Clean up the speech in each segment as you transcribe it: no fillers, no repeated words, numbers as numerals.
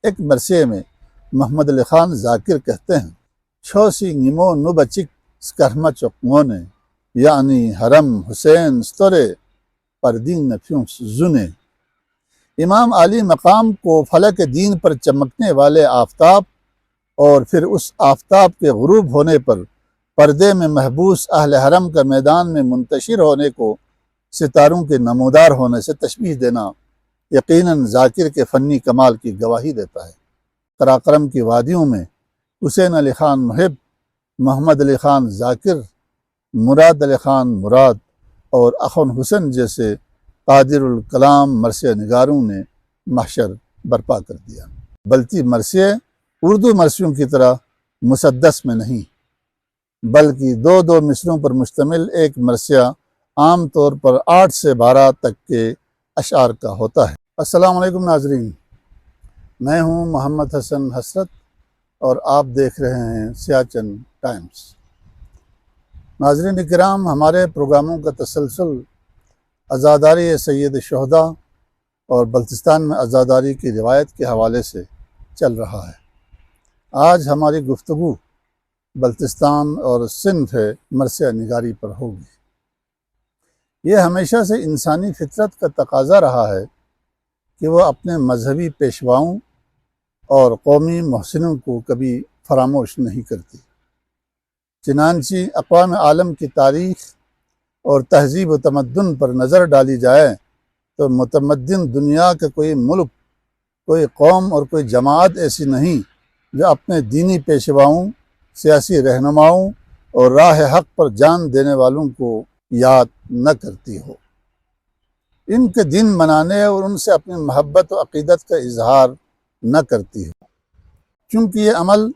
ایک مرثیے میں محمد علی خان ذاکر کہتے ہیں چھوسی نیمو نوبچک سکرما چوکمونے یعنی حرم حسین ستورے پردین نفیونس زنے۔ امام علی مقام کو فلک دین پر چمکنے والے آفتاب اور پھر اس آفتاب کے غروب ہونے پر پردے میں محبوس اہل حرم کا میدان میں منتشر ہونے کو ستاروں کے نمودار ہونے سے تشبیہ دینا یقیناً ذاکر کے فنی کمال کی گواہی دیتا ہے۔ قراقرم کی وادیوں میں حسین علی خان محب، محمد علی خان ذاکر، مراد علی خان مراد اور اخن حسن جیسے قادر الکلام مرثیہ نگاروں نے محشر برپا کر دیا۔ بلتی مرثیے اردو مرثیوں کی طرح مسدس میں نہیں بلکہ دو مصروں پر مشتمل ایک مرثیہ عام طور پر 8 سے 12 تک کے اشعار کا ہوتا ہے۔ السلام علیکم ناظرین، میں ہوں محمد حسن حسرت اور آپ دیکھ رہے ہیں سیاچن ٹائمز۔ ناظرین کرام، ہمارے پروگراموں کا تسلسل عزاداری سید الشہداء اور بلتستان میں عزاداری کی روایت کے حوالے سے چل رہا ہے۔ آج ہماری گفتگو بلتستان اور صنف مرثیہ نگاری پر ہوگی۔ یہ ہمیشہ سے انسانی فطرت کا تقاضا رہا ہے کہ وہ اپنے مذہبی پیشواؤں اور قومی محسنوں کو کبھی فراموش نہیں کرتی۔ چنانچہ اقوام عالم کی تاریخ اور تہذیب و تمدن پر نظر ڈالی جائے تو متمدن دنیا کا کوئی ملک، کوئی قوم اور کوئی جماعت ایسی نہیں جو اپنے دینی پیشواؤں، سیاسی رہنماؤں اور راہ حق پر جان دینے والوں کو یاد نہ کرتی ہو، ان کے دین منانے اور ان سے اپنی محبت و عقیدت کا اظہار نہ کرتی ہو، چونکہ یہ عمل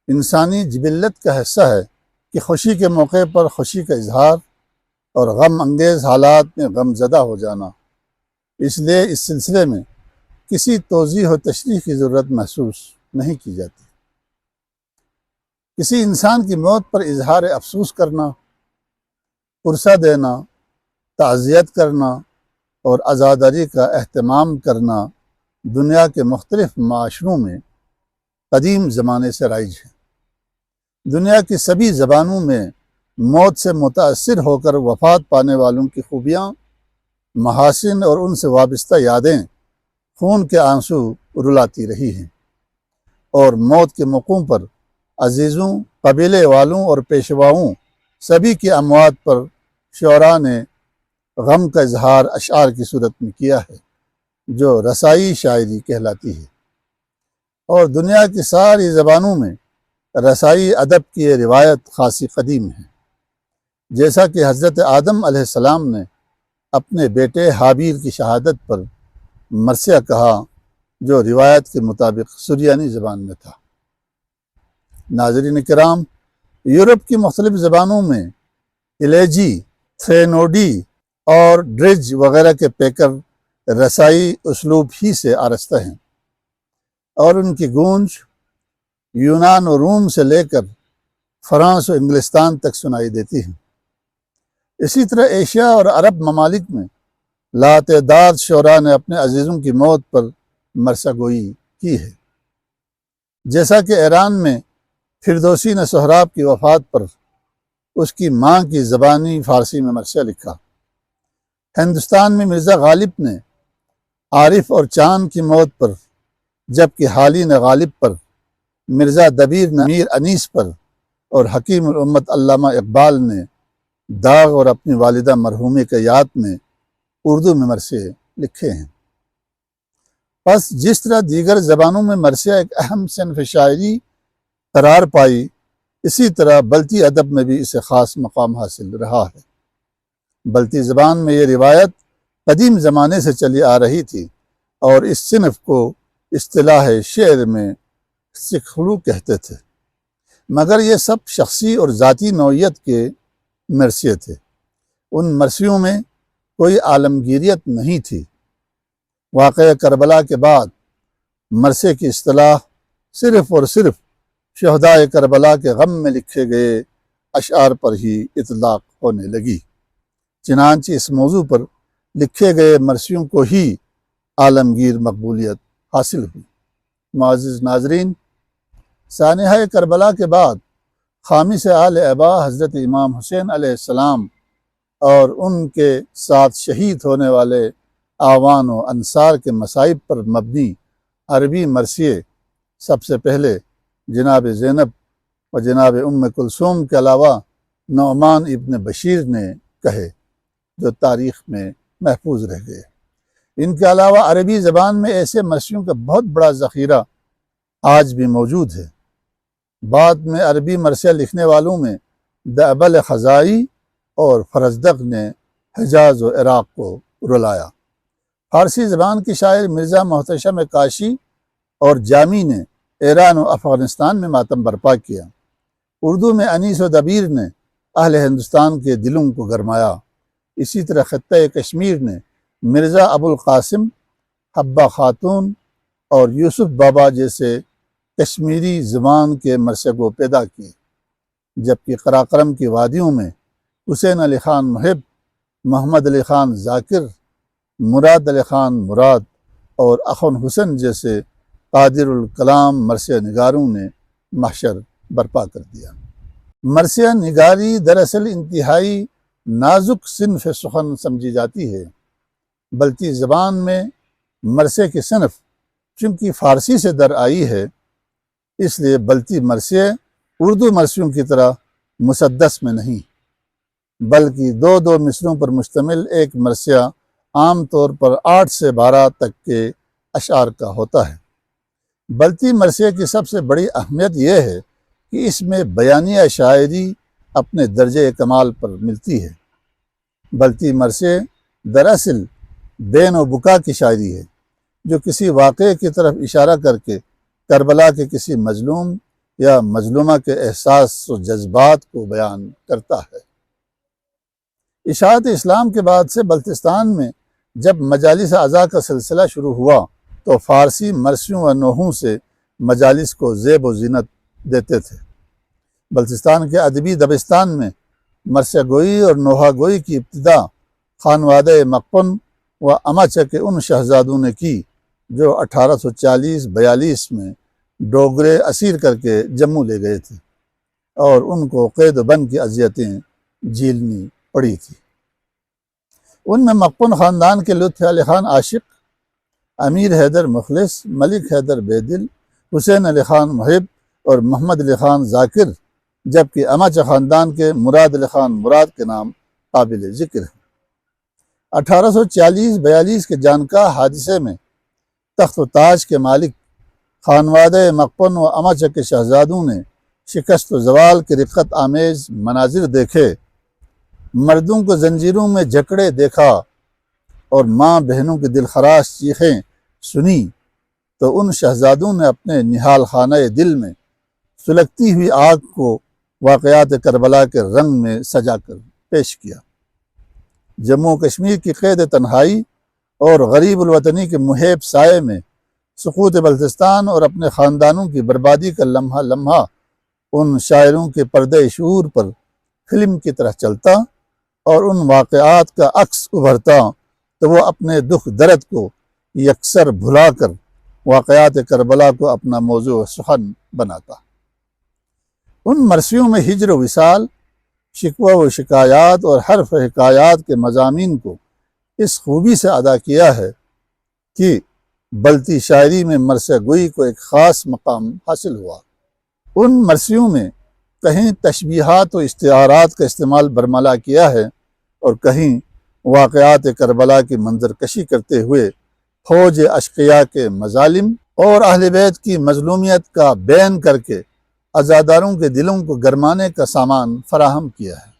انسانی جبلت کا حصہ ہے کہ خوشی کے موقع پر خوشی کا اظہار اور غم انگیز حالات میں غم زدہ ہو جانا۔ اس لیے اس سلسلے میں کسی توضیح و تشریح کی ضرورت محسوس نہیں کی جاتی۔ کسی انسان کی موت پر اظہار افسوس کرنا، پرسہ دینا، تعزیت کرنا اور عزاداری کا اہتمام کرنا دنیا کے مختلف معاشروں میں قدیم زمانے سے رائج ہے۔ دنیا کی سبھی زبانوں میں موت سے متاثر ہو کر وفات پانے والوں کی خوبیاں، محاسن اور ان سے وابستہ یادیں خون کے آنسو رلاتی رہی ہیں، اور موت کے موقعوں پر عزیزوں، قبیلے والوں اور پیشواؤں سبھی کی اموات پر شعراء نے غم کا اظہار اشعار کی صورت میں کیا ہے، جو رسائی شاعری کہلاتی ہے۔ اور دنیا کی ساری زبانوں میں رسائی ادب کی یہ روایت خاصی قدیم ہے۔ جیسا کہ حضرت آدم علیہ السلام نے اپنے بیٹے حابیل کی شہادت پر مرثیہ کہا، جو روایت کے مطابق سریانی زبان میں تھا۔ ناظرین کرام، یورپ کی مختلف زبانوں میں الیجی، تھرینوڈی اور ڈرج وغیرہ کے پیکر رسائی اسلوب ہی سے آرستہ ہیں، اور ان کی گونج یونان و روم سے لے کر فرانس و انگلستان تک سنائی دیتی ہیں۔ اسی طرح ایشیا اور عرب ممالک میں لاتعداد شعراء نے اپنے عزیزوں کی موت پر مرثیہ گوئی کی ہے۔ جیسا کہ ایران میں فردوسی نے سہراب کی وفات پر اس کی ماں کی زبانی فارسی میں مرثیہ لکھا۔ ہندوستان میں مرزا غالب نے عارف اور چاند کی موت پر، جبکہ حالی نے غالب پر، مرزا دبیر نے امیر انیس پر، اور حکیم الامت علامہ اقبال نے داغ اور اپنی والدہ مرحومہ کے یاد میں اردو میں مرثیے لکھے ہیں۔ پس جس طرح دیگر زبانوں میں مرثیہ ایک اہم صنف شاعری قرار پائی، اسی طرح بلتی ادب میں بھی اسے خاص مقام حاصل رہا ہے۔ بلتی زبان میں یہ روایت قدیم زمانے سے چلی آ رہی تھی، اور اس صنف کو اصطلاح شعر میں سکھڑو کہتے تھے، مگر یہ سب شخصی اور ذاتی نوعیت کے مرثیے تھے۔ ان مرثیوں میں کوئی عالمگیریت نہیں تھی۔ واقعہ کربلا کے بعد مرثیے کی اصطلاح صرف اور صرف شہدائے کربلا کے غم میں لکھے گئے اشعار پر ہی اطلاق ہونے لگی۔ چنانچہ اس موضوع پر لکھے گئے مرثیوں کو ہی عالمگیر مقبولیت حاصل ہوئی۔ معزز ناظرین، سانحہ کربلا کے بعد خامس آل ابا حضرت امام حسین علیہ السلام اور ان کے ساتھ شہید ہونے والے اعوان و انصار کے مصائب پر مبنی عربی مرثیے سب سے پہلے جناب زینب و جناب ام کلثوم کے علاوہ نعمان ابن بشیر نے کہے، جو تاریخ میں محفوظ رہ گئے۔ ان کے علاوہ عربی زبان میں ایسے مرثیوں کا بہت بڑا ذخیرہ آج بھی موجود ہے۔ بعد میں عربی مرثیہ لکھنے والوں میں دعبل خزائی اور فرزدق نے حجاز و عراق کو رلایا۔ فارسی زبان کی شاعر مرزا محتشم کاشی اور جامی نے ایران و افغانستان میں ماتم برپا کیا۔ اردو میں انیس و دبیر نے اہل ہندوستان کے دلوں کو گرمایا۔ اسی طرح خطہ کشمیر نے مرزا ابو القاسم، حبہ خاتون اور یوسف بابا جیسے کشمیری زبان کے مرثیے کو پیدا کیے، جبکہ قراقرم کی وادیوں میں حسین علی خان محب، محمد علی خان ذاکر، مراد علی خان مراد اور اخن حسن جیسے قادر الکلام مرثیہ نگاروں نے محشر برپا کر دیا۔ مرثیہ نگاری دراصل انتہائی نازک صنف سخن سمجھی جاتی ہے۔ بلتی زبان میں مرثیے کی صنف چونکہ فارسی سے در آئی ہے، اس لیے بلتی مرثیے اردو مرثیوں کی طرح مسدس میں نہیں، بلکہ دو دو مصروں پر مشتمل ایک مرثیہ عام طور پر 8 سے 12 تک کے اشعار کا ہوتا ہے۔ بلتی مرثیے کی سب سے بڑی اہمیت یہ ہے کہ اس میں بیانیہ شاعری اپنے درجہ کمال پر ملتی ہے۔ بلتی مرثیے دراصل بین و بکا کی شاعری ہے، جو کسی واقعے کی طرف اشارہ کر کے کربلا کے کسی مظلوم یا مظلومہ کے احساس و جذبات کو بیان کرتا ہے۔ اشاعت اسلام کے بعد سے بلتستان میں جب مجالس اعضاء کا سلسلہ شروع ہوا تو فارسی مرثیوں و نوحوں سے مجالس کو زیب و زینت دیتے تھے۔ بلتستان کے ادبی دبستان میں مرثیہ گوئی اور نوحہ گوئی کی ابتدا خانوادہ مقپن و اماچہ کے ان شہزادوں نے کی جو 1840-42 میں ڈوگرے اسیر کر کے جموں لے گئے تھے اور ان کو قید و بند کی اذیتیں جھیلنی پڑی تھی۔ ان میں مقپن خاندان کے لطفِ علی خان عاشق، امیر حیدر مخلص، ملک حیدر بیدل، حسین علی خان محب اور محمد علی خان ذاکر، جبکہ اماچہ خاندان کے مراد علی خان مراد کے نام قابل ذکر ہے۔ 1840-42 کے جانکاہ حادثے میں تخت و تاج کے مالک خانوادہ مقپن و اماچہ کے شہزادوں نے شکست و زوال کے رقت آمیز مناظر دیکھے، مردوں کو زنجیروں میں جکڑے دیکھا اور ماں بہنوں کی دلخراش چیخیں سنی، تو ان شہزادوں نے اپنے نہال خانہ دل میں سلگتی ہوئی آگ کو واقعات کربلا کے رنگ میں سجا کر پیش کیا۔ جموں کشمیر کی قید تنہائی اور غریب الوطنی کے محیب سائے میں سقوط بلتستان اور اپنے خاندانوں کی بربادی کا لمحہ لمحہ ان شاعروں کے پردے شعور پر فلم کی طرح چلتا اور ان واقعات کا عکس ابھرتا تو وہ اپنے دکھ درد کو یکسر بھلا کر واقعات کربلا کو اپنا موضوع سخن بناتا۔ ان مرثیوں میں ہجر و وصال، شکوہ و شکایات اور حرف حکایات کے مضامین کو اس خوبی سے ادا کیا ہے کہ بلتی شاعری میں مرثیہ گوئی کو ایک خاص مقام حاصل ہوا۔ ان مرثیوں میں کہیں تشبیہات و استعارات کا استعمال برملا کیا ہے اور کہیں واقعات کربلا کی منظر کشی کرتے ہوئے فوج اشقیاء کے مظالم اور اہل بیت کی مظلومیت کا بیان کر کے عزاداروں کے دلوں کو گرمانے کا سامان فراہم کیا ہے۔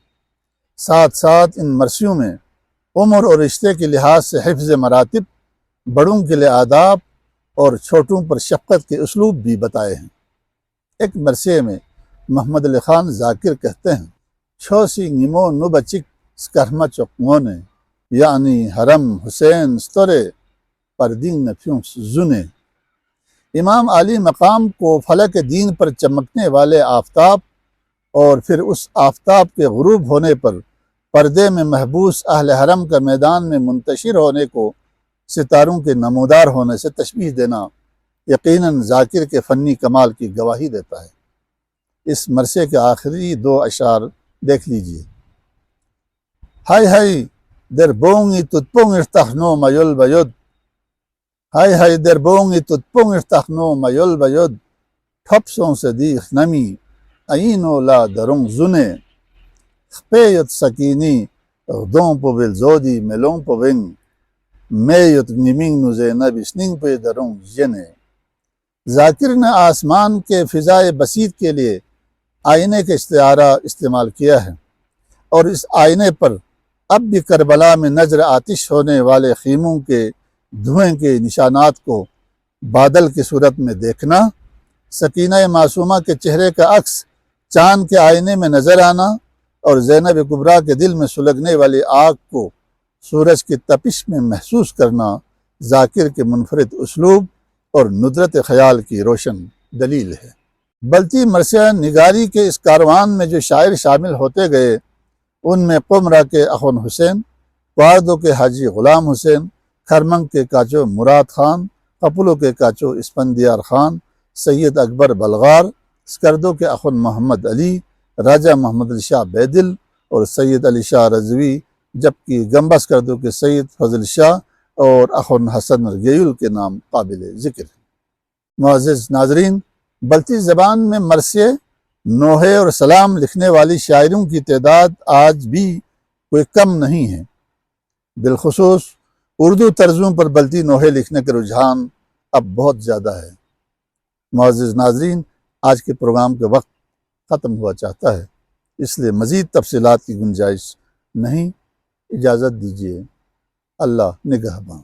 ساتھ ساتھ ان مرثیوں میں عمر اور رشتے کے لحاظ سے حفظ مراتب، بڑوں کے لیے آداب اور چھوٹوں پر شفقت کے اسلوب بھی بتائے ہیں۔ ایک مرثیے میں محمد علی خان ذاکر کہتے ہیں، چھوسی نیمو نو بچک سکرما چکمونے، یعنی حرم حسین ستورے پردین نفیوں زنے۔ امام علی مقام کو فلک دین پر چمکنے والے آفتاب اور پھر اس آفتاب کے غروب ہونے پر پردے میں محبوس اہل حرم کا میدان میں منتشر ہونے کو ستاروں کے نمودار ہونے سے تشبیہ دینا یقیناً ذاکر کے فنی کمال کی گواہی دیتا ہے۔ اس مرثیے کے آخری 2 اشعار دیکھ لیجئے۔ ہائی ہائی در بونگی تتپونگ ارتخنو میول بیود، ہائی ہائی در بونگی تتپونگ ارتخنو میول بیود، ٹھپسوں سے دیخ نمی اینو لا درونگ زنے، خپیت سکینی غدوں پو بل زودی ملوں پو ونگ، میت نیمنگ نو زینب اسننگ پہ درونگ جنے۔ ذاکر نے آسمان کے فضائے بسیط کے لیے آئینے کا استعارہ استعمال کیا ہے، اور اس آئینے پر اب بھی کربلا میں نظر آتش ہونے والے خیموں کے دھوئیں کے نشانات کو بادل کی صورت میں دیکھنا، سکینہ معصومہ کے چہرے کا عکس چاند کے آئینے میں نظر آنا، اور زینب کبریٰ کے دل میں سلگنے والی آگ کو سورج کی تپش میں محسوس کرنا ذاکر کے منفرد اسلوب اور ندرت خیال کی روشن دلیل ہے۔ بلتی مرثیہ نگاری کے اس کاروان میں جو شاعر شامل ہوتے گئے، ان میں قمرہ کے اخون حسین، پاردو کے حاجی غلام حسین، کھرمنگ کے کاچو مراد خان، قپلو کے کاچو اسفندیار خان، سید اکبر بلغار، اسکردو کے اخون محمد علی، راجہ محمد علی شاہ بیدل اور سید علی شاہ رضوی، جبکہ گمبا اسکردو کے سید فضل شاہ اور اخون حسن رگیل کے نام قابل ذکر ہیں۔ معزز ناظرین، بلتی زبان میں مرثیے، نوحے اور سلام لکھنے والی شاعروں کی تعداد آج بھی کوئی کم نہیں ہے۔ بالخصوص اردو طرزوں پر بلتی نوحے لکھنے کا رجحان اب بہت زیادہ ہے۔ معزز ناظرین، آج کے پروگرام کا وقت ختم ہوا چاہتا ہے، اس لیے مزید تفصیلات کی گنجائش نہیں، اجازت دیجیے۔ اللہ نگہباں۔